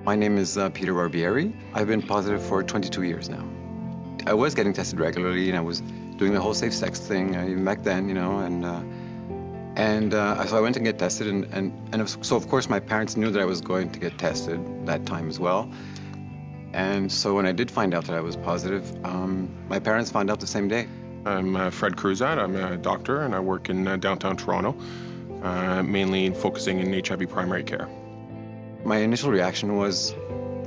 My name is Peter Barbieri. I've been positive for 22 years now. I was getting tested regularly, and I was doing the whole safe sex thing even back then, so I went to get tested, so of course my parents knew that I was going to get tested that time as well. And so when I did find out that I was positive, my parents found out the same day. I'm Fred Cruzat. I'm a doctor, and I work in downtown Toronto, mainly focusing in HIV primary care. My initial reaction was,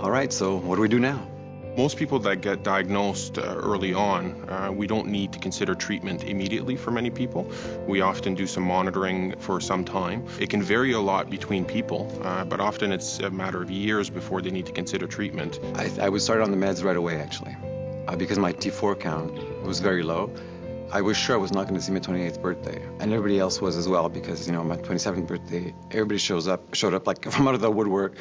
all right, so what do we do now? Most people that get diagnosed early on, we don't need to consider treatment immediately for many people. We often do some monitoring for some time. It can vary a lot between people, but often it's a matter of years before they need to consider treatment. I was started on the meds right away, actually, because my T4 count was very low. I was sure I was not going to see my 28th birthday, and everybody else was as well, because my 27th birthday, everybody showed up like from out of the woodwork.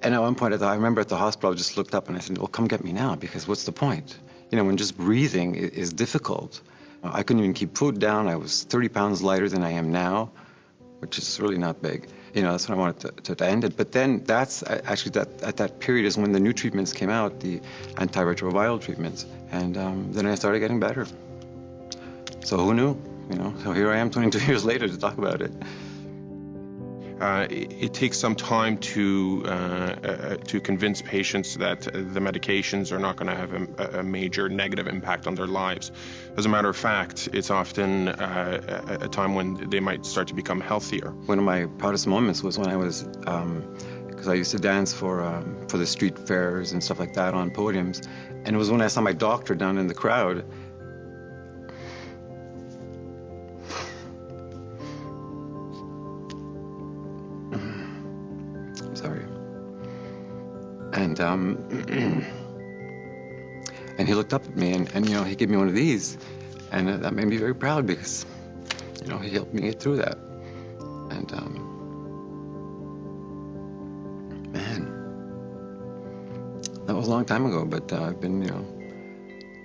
And at one point, I remember at the hospital, I just looked up and I said, well, come get me now, because what's the point? When just breathing is difficult. I couldn't even keep food down. I was 30 pounds lighter than I am now, which is really not big. That's when I wanted to end it. But then that's actually, at that period is when the new treatments came out, the antiretroviral treatments. And then I started getting better. So who knew? So here I am 22 years later to talk about it. It takes some time to convince patients that the medications are not going to have a major negative impact on their lives. As a matter of fact, it's often a time when they might start to become healthier. One of my proudest moments was when I was, because I used to dance for the street fairs and stuff like that on podiums, and it was when I saw my doctor down in the crowd. Sorry. And and he looked up at me and he gave me one of these, and that made me very proud because he helped me get through that. And man, that was a long time ago, but I've been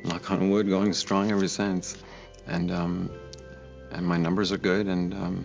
knock on wood, going strong ever since. And my numbers are good, and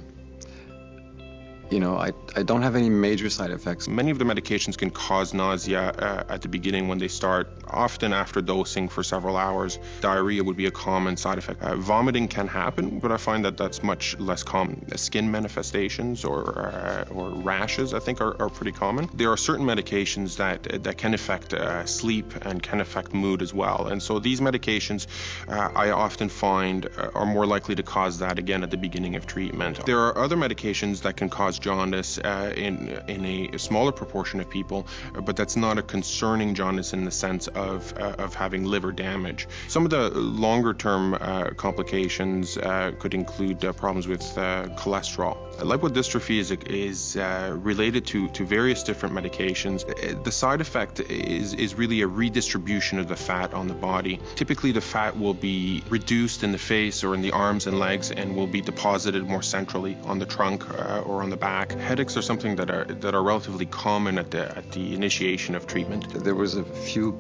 I don't have any major side effects. Many of the medications can cause nausea at the beginning when they start, often after dosing for several hours. Diarrhea would be a common side effect. Vomiting can happen, but I find that that's much less common. Skin manifestations or rashes, I think, are pretty common. There are certain medications that can affect sleep and can affect mood as well. And so these medications, I often find, are more likely to cause that again at the beginning of treatment. There are other medications that can cause jaundice in a smaller proportion of people, but that's not a concerning jaundice in the sense of having liver damage. Some of the longer-term complications could include problems with cholesterol. Lipodystrophy is related to various different medications. The side effect is really a redistribution of the fat on the body. Typically, the fat will be reduced in the face or in the arms and legs and will be deposited more centrally on the trunk or on the back. Headaches are something that are relatively common at the initiation of treatment. There was a few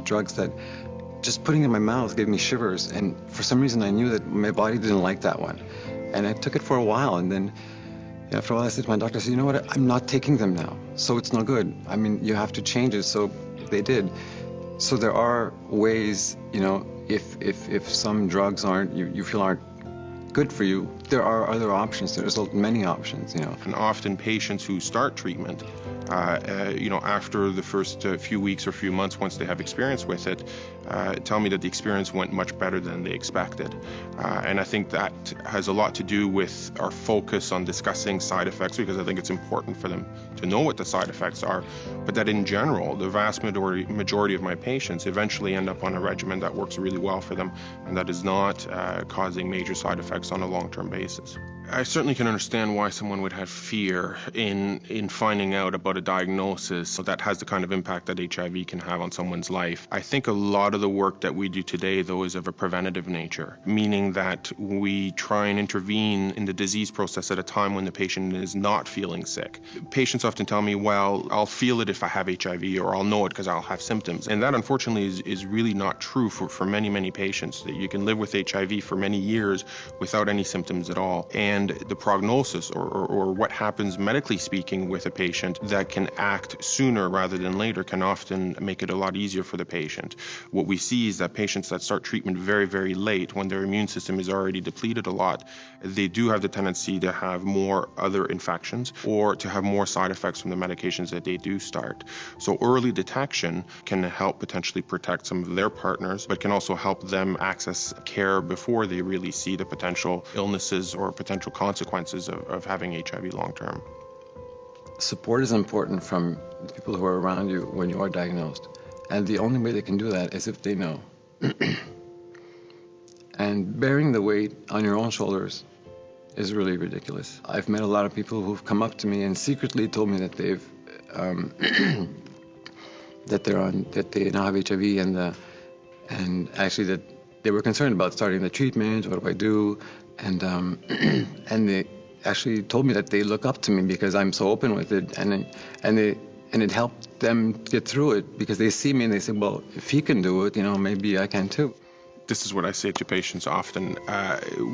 drugs that just putting in my mouth gave me shivers, and for some reason I knew that my body didn't like that one. And I took it for a while, and then after a while I said to my doctor, I said, you know what, I'm not taking them now, so it's no good. I mean, you have to change it. So they did. So there are ways, if some drugs you feel aren't good for you, there are other options. There's many options, And often patients who start treatment, after the first few weeks or few months, once they have experience with it, tell me that the experience went much better than they expected. And I think that has a lot to do with our focus on discussing side effects, because I think it's important for them to know what the side effects are, but that in general, the vast majority of my patients eventually end up on a regimen that works really well for them and that is not causing major side effects on a long-term basis. I certainly can understand why someone would have fear in finding out about a diagnosis that has the kind of impact that HIV can have on someone's life. I think a lot of the work that we do today, though, is of a preventative nature, meaning that we try and intervene in the disease process at a time when the patient is not feeling sick. Patients often tell me, well, I'll feel it if I have HIV, or I'll know it because I'll have symptoms. And that, unfortunately, is really not true for many, many patients. That you can live with HIV for many years without any symptoms at all. And and the prognosis or what happens medically speaking with a patient that can act sooner rather than later can often make it a lot easier for the patient. What we see is that patients that start treatment very, very late, when their immune system is already depleted a lot, they do have the tendency to have more other infections or to have more side effects from the medications that they do start. So early detection can help potentially protect some of their partners, but can also help them access care before they really see the potential illnesses or potential consequences of having HIV long term. Support is important from the people who are around you when you are diagnosed. And the only way they can do that is if they know. And bearing the weight on your own shoulders is really ridiculous. I've met a lot of people who've come up to me and secretly told me that they've that they now have HIV and actually that they were concerned about starting the treatment. What do I do? And and they actually told me that they look up to me because I'm so open with it, and it helped them get through it because they see me and they say, well, if he can do it, maybe I can too. This is what I say to patients often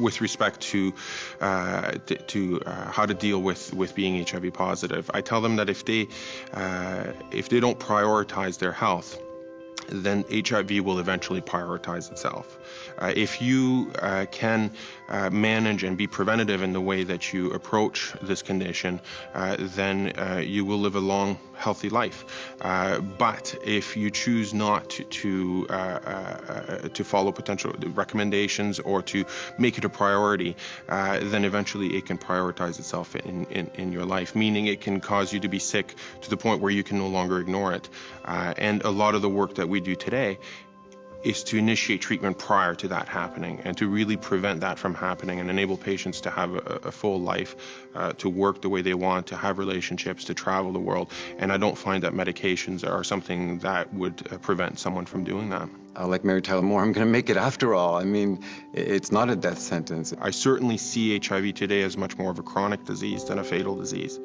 with respect to how to deal with being HIV positive. I tell them that if they don't prioritize their health, then HIV will eventually prioritize itself. If you can manage and be preventative in the way that you approach this condition, then you will live a long, healthy life. But if you choose not to follow potential recommendations or to make it a priority, then eventually it can prioritize itself in your life, meaning it can cause you to be sick to the point where you can no longer ignore it. And a lot of the work that we do today is to initiate treatment prior to that happening and to really prevent that from happening and enable patients to have a full life, to work the way they want, to have relationships, to travel the world. And I don't find that medications are something that would prevent someone from doing that. Like Mary Tyler Moore, I'm going to make it after all. I mean, it's not a death sentence. I certainly see HIV today as much more of a chronic disease than a fatal disease.